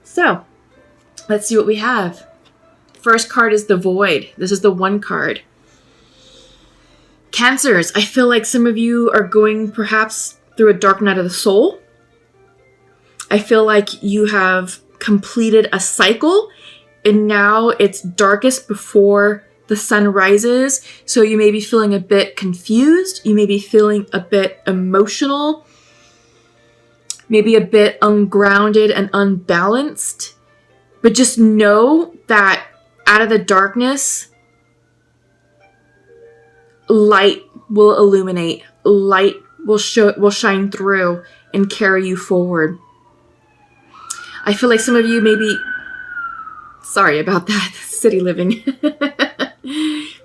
So let's see what we have. First card is the Void. This is the 1 card. Cancers, I feel like some of you are going perhaps through a dark night of the soul. I feel like you have completed a cycle and now it's darkest before the sun rises. So you may be feeling a bit confused. You may be feeling a bit emotional, maybe a bit ungrounded and unbalanced. But just know that out of the darkness, light will illuminate. Light will shine through and carry you forward. I feel like some of you may be... Sorry about that, city living.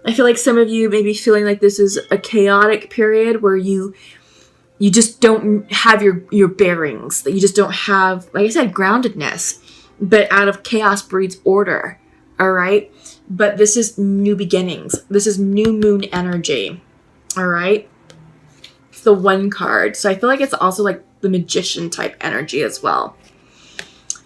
I feel like some of you may be feeling like this is a chaotic period where you just don't have your bearings. That you just don't have, like I said, groundedness. But out of chaos breeds order. All right? But this is new beginnings. This is new moon energy. All right? It's the 1 card. So I feel like it's also like the magician type energy as well.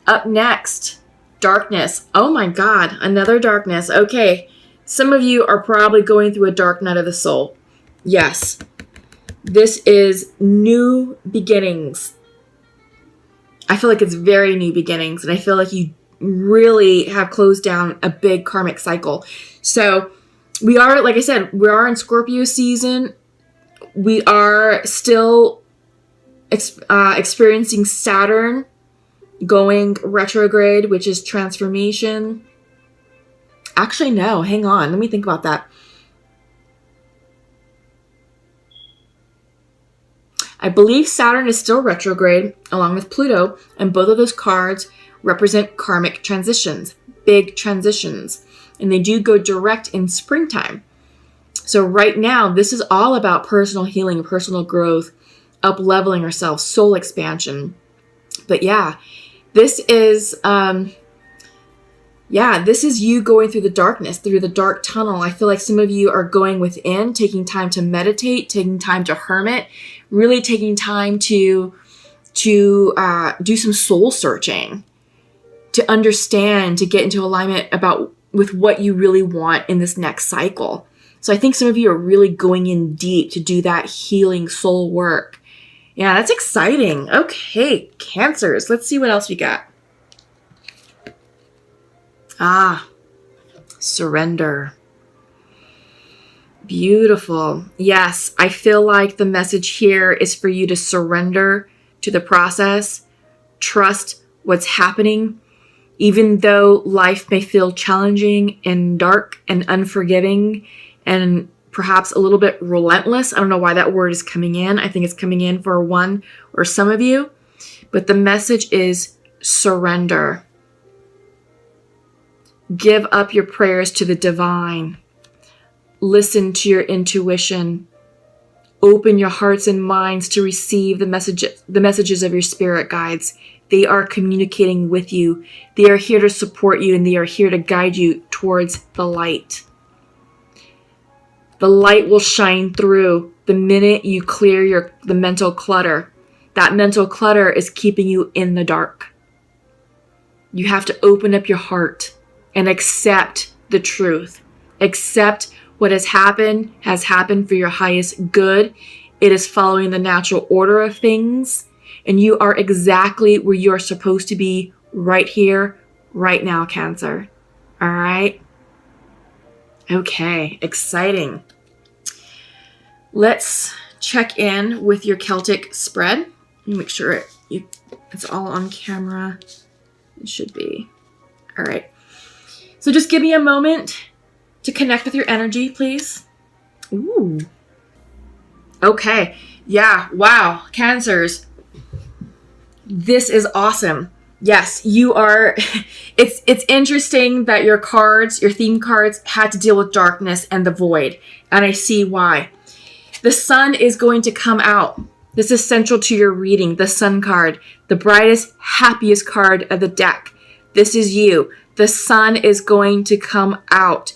Up next, darkness. Oh my God, another darkness. Okay, some of you are probably going through a dark night of the soul. Yes, this is new beginnings. I feel like it's very new beginnings, and I feel like you really have closed down a big karmic cycle. So we are, like I said, we are in Scorpio season. We are still experiencing Saturn going retrograde, which is transformation. Actually, no, hang on. Let me think about that. I believe Saturn is still retrograde along with Pluto, and both of those cards represent karmic transitions, big transitions, and they do go direct in springtime. So right now, this is all about personal healing, personal growth, up-leveling yourself, soul expansion. But yeah, this is you going through the darkness, through the dark tunnel. I feel like some of you are going within, taking time to meditate, taking time to hermit, really taking time to do some soul searching, to understand, to get into alignment with what you really want in this next cycle. So I think some of you are really going in deep to do that healing soul work. Yeah, that's exciting. Okay, Cancers. Let's see what else we got. Surrender. Beautiful. Yes, I feel like the message here is for you to surrender to the process. Trust what's happening. Even though life may feel challenging and dark and unforgiving and perhaps a little bit relentless. I don't know why that word is coming in. I think it's coming in for one or some of you. But the message is surrender. Give up your prayers to the divine. Listen to your intuition. Open your hearts and minds to receive the messages of your spirit guides. They are communicating with you. They are here to support you, and they are here to guide you towards the light. The light will shine through the minute you clear the mental clutter. That mental clutter is keeping you in the dark. You have to open up your heart and accept the truth. Accept what has happened for your highest good. It is following the natural order of things. And you are exactly where you're supposed to be right here, right now, Cancer. All right? Okay, exciting. Let's check in with your Celtic spread. Let me make sure it's all on camera. It should be. All right. So just give me a moment to connect with your energy, please. Ooh. Okay. Yeah. Wow. Cancers. This is awesome. Yes, you are. It's interesting that your theme cards had to deal with darkness and the void. And I see why. The sun is going to come out. This is central to your reading. The sun card, the brightest, happiest card of the deck. This is you. The sun is going to come out.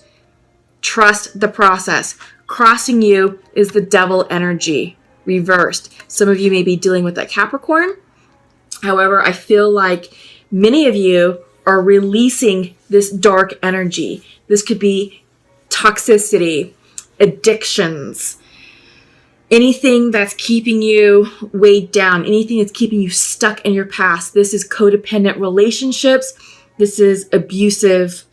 Trust the process. Crossing you is the devil energy, reversed. Some of you may be dealing with that Capricorn. However, I feel like Many of you are releasing this dark energy. This could be toxicity, addictions, anything that's keeping you weighed down, anything that's keeping you stuck in your past. This is codependent relationships. This is abusive.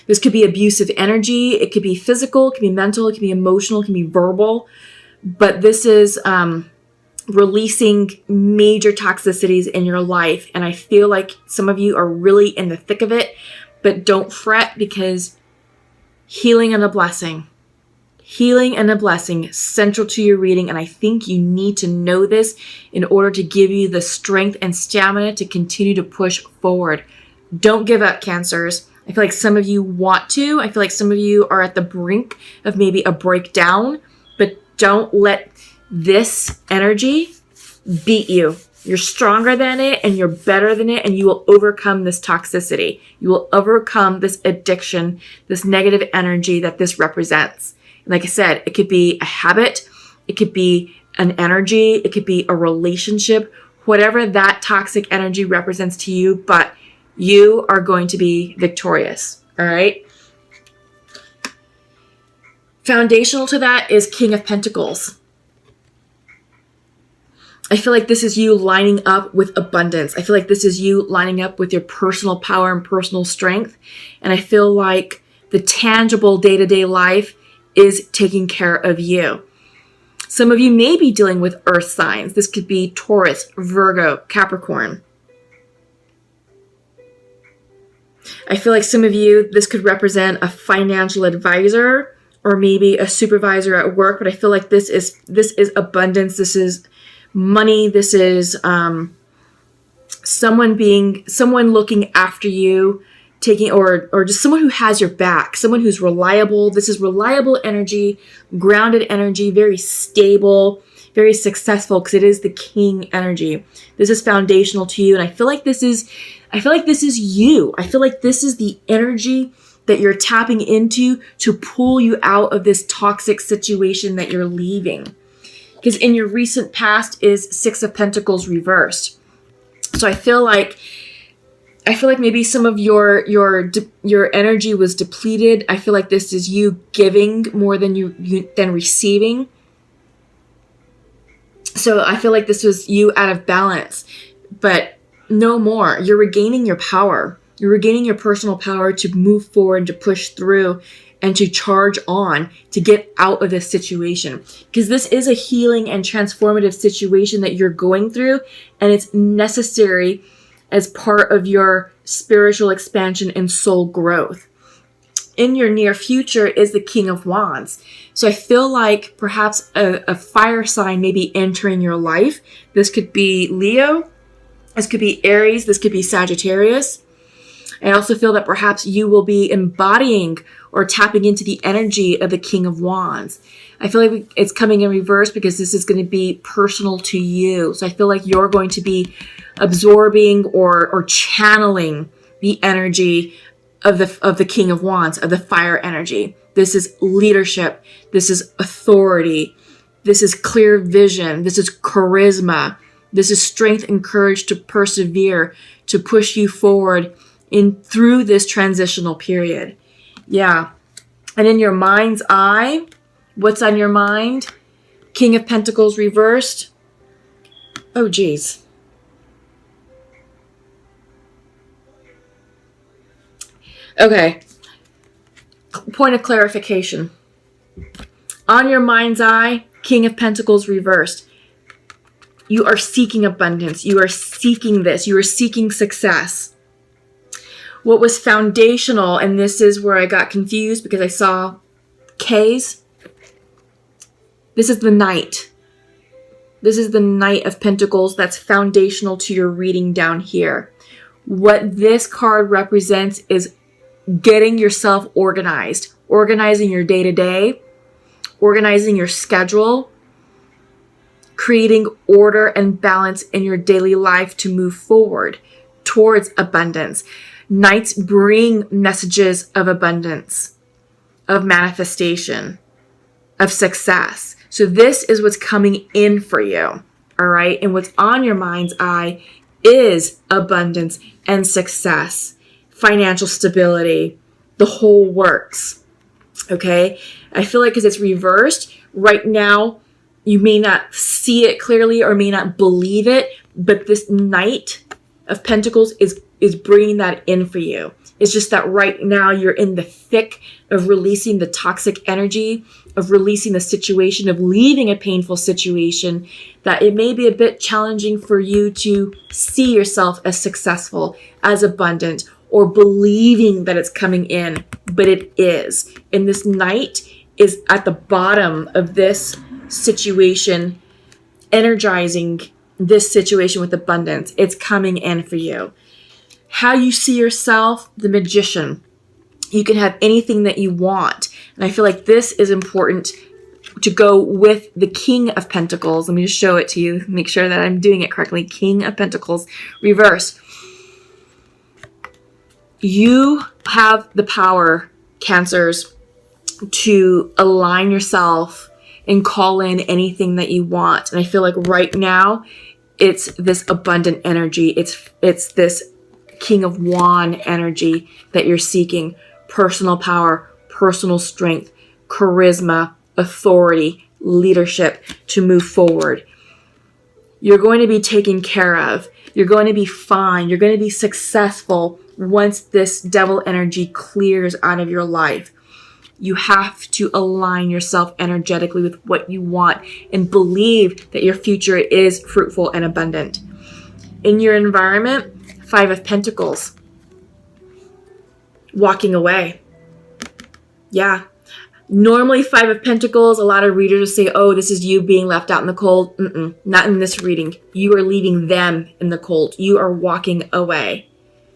This could be abusive energy. It could be physical, it could be mental, it could be emotional, it can be verbal. But this is releasing major toxicities in your life. And I feel like some of you are really in the thick of it, but don't fret, because healing and a blessing central to your reading. And I think you need to know this in order to give you the strength and stamina to continue to push forward. Don't give up, Cancers. I feel like some of you want to. I feel like some of you are at the brink of maybe a breakdown, but don't let this energy beat you. You're stronger than it, and you're better than it, and you will overcome this toxicity. You will overcome this addiction, this negative energy that this represents. And like I said, it could be a habit, it could be an energy, it could be a relationship, whatever that toxic energy represents to you, but you are going to be victorious. All right. Foundational to that is King of Pentacles. I feel like this is you lining up with abundance. I feel like this is you lining up with your personal power and personal strength. And I feel like the tangible day-to-day life is taking care of you. Some of you may be dealing with earth signs. This could be Taurus, Virgo, Capricorn. I feel like some of you, this could represent a financial advisor or maybe a supervisor at work, but I feel like this is abundance. This is money. This is someone looking after you, taking or just someone who has your back, someone who's reliable. This is reliable energy, grounded energy, very stable, very successful, because it is the king energy. This is foundational to you, and I feel like this is you. I feel like this is the energy that you're tapping into to pull you out of this toxic situation that you're leaving. Because in your recent past is Six of Pentacles reversed. So I feel like maybe some of your energy was depleted. I feel like this is you giving more than receiving. So I feel like this was you out of balance, but no more. You're regaining your power. You're regaining your personal power to move forward, to push through, and to charge on to get out of this situation. Because this is a healing and transformative situation that you're going through, and it's necessary as part of your spiritual expansion and soul growth. In your near future is the King of Wands. So I feel like perhaps a fire sign may be entering your life. This could be Leo. This could be Aries. This could be Sagittarius. I also feel that perhaps you will be embodying or tapping into the energy of the King of Wands. I feel like it's coming in reverse because this is going to be personal to you. So I feel like you're going to be absorbing or channeling the energy of the King of Wands, of the fire energy. This is leadership. This is authority. This is clear vision. This is charisma. This is strength and courage to persevere, to push you forward through this transitional period. Yeah. And in your mind's eye, what's on your mind? King of Pentacles reversed. Oh, geez. Okay. Point of clarification. On your mind's eye, King of Pentacles reversed. You are seeking abundance. You are seeking this. You are seeking success. What was foundational, and this is where I got confused because I saw K's. This is the Knight. This is the Knight of Pentacles that's foundational to your reading down here. What this card represents is getting yourself organized, organizing your day-to-day, organizing your schedule, creating order and balance in your daily life to move forward towards abundance. Knights bring messages of abundance, of manifestation, of success. So this is what's coming in for you, all right? And what's on your mind's eye is abundance and success, financial stability, the whole works. Okay? I feel like because it's reversed, right now, you may not see it clearly or may not believe it, but this Knight of Pentacles is bringing that in for you. It's just that right now you're in the thick of releasing the toxic energy, of releasing the situation, of leaving a painful situation, that it may be a bit challenging for you to see yourself as successful, as abundant, or believing that it's coming in, but it is. And this Knight is at the bottom of this situation, energizing this situation with abundance. It's coming in for you. How you see yourself, the Magician. You can have anything that you want. And I feel like this is important to go with the King of Pentacles. Let me just show it to you. Make sure that I'm doing it correctly. King of Pentacles, reverse. You have the power, Cancers, to align yourself and call in anything that you want. And I feel like right now, it's this abundant energy. It's this King of Wand energy that you're seeking. Personal power, personal strength, charisma, authority, leadership to move forward. You're going to be taken care of. You're going to be fine. You're going to be successful once this devil energy clears out of your life. You have to align yourself energetically with what you want and believe that your future is fruitful and abundant. In your environment, 5 of Pentacles. Walking away. Yeah. Normally 5 of Pentacles, a lot of readers will say, oh, this is you being left out in the cold. Not in this reading. You are leaving them in the cold. You are walking away.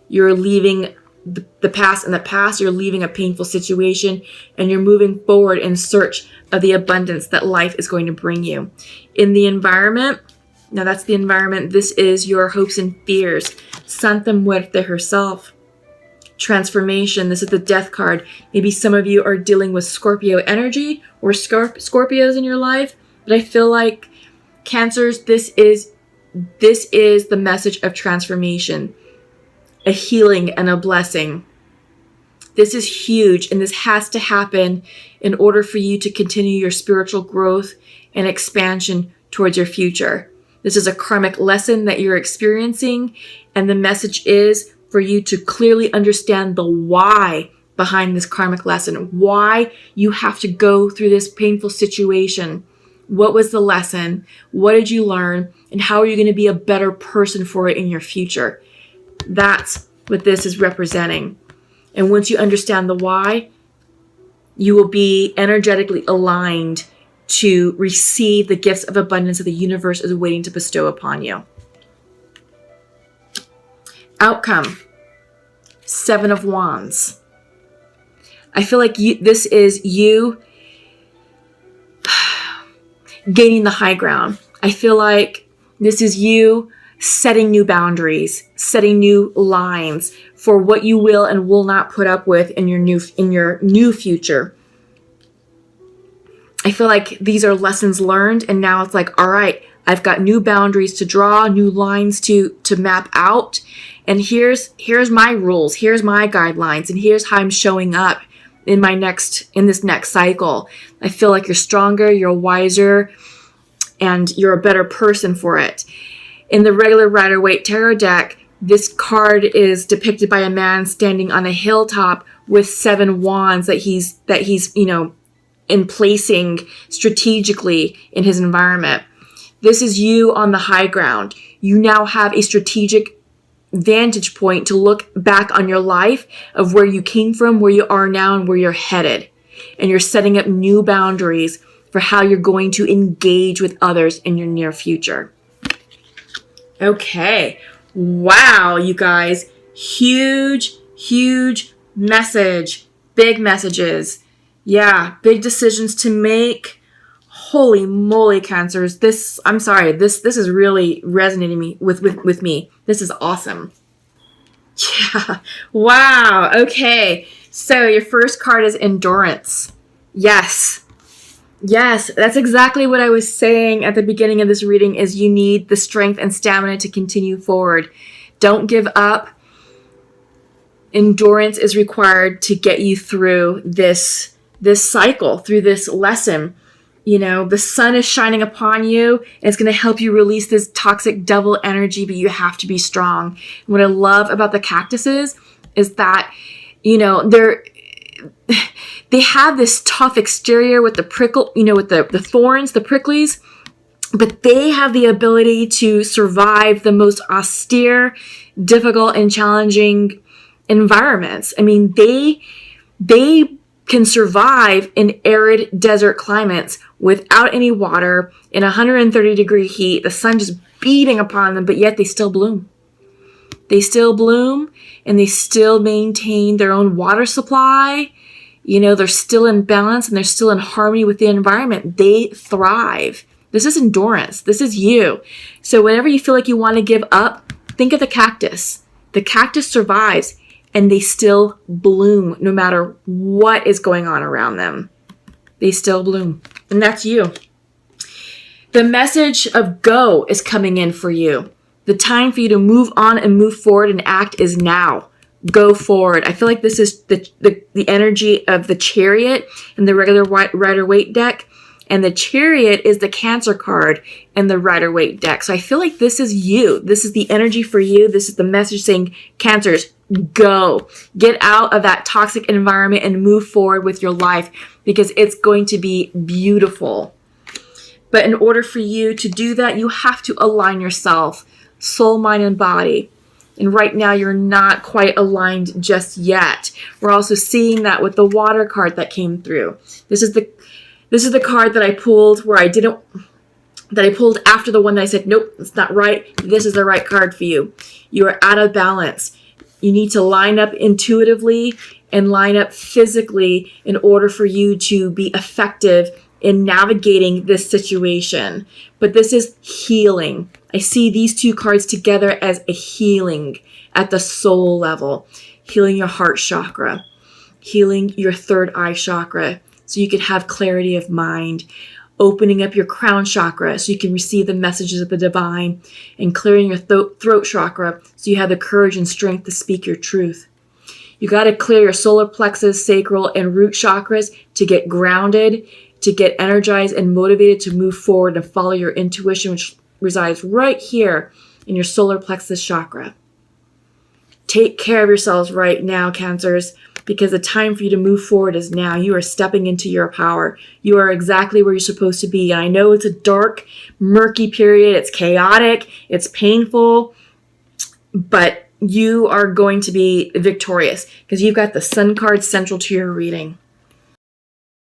You're leaving the past in the past. You're leaving a painful situation and you're moving forward in search of the abundance that life is going to bring you. In the environment, now that's the environment. This is your hopes and fears. Santa Muerte herself. Transformation. This is the Death card. Maybe some of you are dealing with Scorpio energy or Scorpios in your life. But I feel like Cancers, this is the message of transformation. A healing and a blessing. This is huge, and this has to happen in order for you to continue your spiritual growth and expansion towards your future. This is a karmic lesson that you're experiencing, and the message is for you to clearly understand the why behind this karmic lesson, why you have to go through this painful situation. What was the lesson? What did you learn? And how are you going to be a better person for it in your future? That's what this is representing. And once you understand the why, you will be energetically aligned to receive the gifts of abundance that the universe is waiting to bestow upon you. Outcome. 7 of Wands. I feel like this is you gaining the high ground. I feel like this is you setting new boundaries, setting new lines for what you will and will not put up with in your new future. I feel like these are lessons learned, and now it's like, all right, I've got new boundaries to draw, new lines to map out, and here's my rules, here's my guidelines, and here's how I'm showing up in this next cycle. I feel like you're stronger, you're wiser, and you're a better person for it. In the regular Rider-Waite Tarot deck, this card is depicted by a man standing on a hilltop with 7 wands that he's emplacing strategically in his environment. This is you on the high ground. You now have a strategic vantage point to look back on your life of where you came from, where you are now, and where you're headed. And you're setting up new boundaries for how you're going to engage with others in your near future. Okay. Wow, you guys. Huge, huge message. Big messages. Yeah, big decisions to make. Holy moly, Cancers. This is really resonating with me. This is awesome. Yeah. Wow. Okay. So your first card is Endurance. Yes. Yes, that's exactly what I was saying at the beginning of this reading is you need the strength and stamina to continue forward. Don't give up. Endurance is required to get you through this cycle, through this lesson. You know, the sun is shining upon you and it's going to help you release this toxic devil energy, but you have to be strong. And what I love about the cactuses is that, you know, they have this tough exterior with the prickle, you know, with the thorns, the pricklies, but they have the ability to survive the most austere, difficult, and challenging environments. I mean, they can survive in arid desert climates without any water in 130-degree heat, the sun just beating upon them, but yet they still bloom. They still bloom and they still maintain their own water supply. You know, they're still in balance and they're still in harmony with the environment. They thrive. This is endurance. This is you. So whenever you feel like you want to give up, think of the cactus. The cactus survives and they still bloom no matter what is going on around them. They still bloom. And that's you. The message of go is coming in for you. The time for you to move on and move forward and act is now. Go forward. I feel like this is the energy of the Chariot and the regular Rider-Waite deck. And the Chariot is the Cancer card and the Rider-Waite deck. So I feel like this is you. This is the energy for you. This is the message saying, Cancers, go. Get out of that toxic environment and move forward with your life because it's going to be beautiful. But in order for you to do that, you have to align yourself, soul, mind, and body. And right now, you're not quite aligned just yet. We're also seeing that with the Water card that came through. This is the card that I pulled that I pulled after the one that I said, nope, it's not right. This is the right card for you. You are out of balance. You need to line up intuitively and line up physically in order for you to be effective in navigating this situation. But this is healing. I see these two cards together as a healing at the soul level. Healing your heart chakra. Healing your third eye chakra so you can have clarity of mind. Opening up your crown chakra so you can receive the messages of the divine. And clearing your throat chakra so you have the courage and strength to speak your truth. You got to clear your solar plexus, sacral, and root chakras to get grounded, to get energized and motivated to move forward and follow your intuition, which resides right here in your solar plexus chakra. Take care of yourselves right now, Cancers, because the time for you to move forward is now. You are stepping into your power. You are exactly where you're supposed to be. And I know it's a dark, murky period. It's chaotic. It's painful. But you are going to be victorious because you've got the Sun card central to your reading.